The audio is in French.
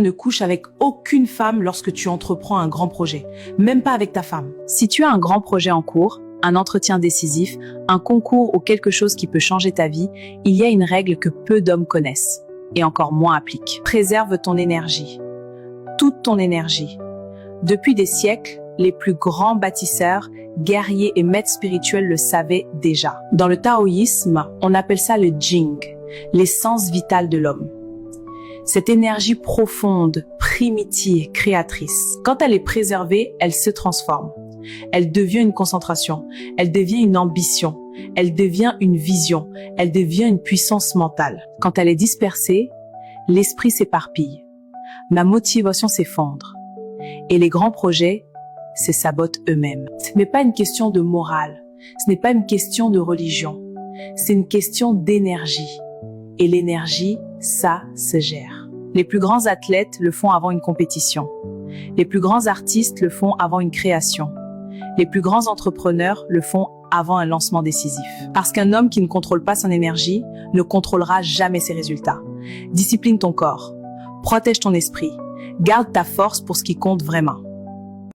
Ne couche avec aucune femme lorsque tu entreprends un grand projet, même pas avec ta femme. Si tu as un grand projet en cours, un entretien décisif, un concours ou quelque chose qui peut changer ta vie, il y a une règle que peu d'hommes connaissent, et encore moins appliquent. Préserve ton énergie. Toute ton énergie. Depuis des siècles, les plus grands bâtisseurs, guerriers et maîtres spirituels le savaient déjà. Dans le taoïsme, on appelle ça le Jing, l'essence vitale de l'homme. Cette énergie profonde, primitive, créatrice. Quand elle est préservée, elle se transforme. Elle devient une concentration, elle devient une ambition, elle devient une vision, elle devient une puissance mentale. Quand elle est dispersée, l'esprit s'éparpille. Ma motivation s'effondre. Et les grands projets se sabotent eux-mêmes. Ce n'est pas une question de morale, ce n'est pas une question de religion, c'est une question d'énergie. Et l'énergie, ça se gère. Les plus grands athlètes le font avant une compétition. Les plus grands artistes le font avant une création. Les plus grands entrepreneurs le font avant un lancement décisif. Parce qu'un homme qui ne contrôle pas son énergie ne contrôlera jamais ses résultats. Discipline ton corps. Protège ton esprit. Garde ta force pour ce qui compte vraiment.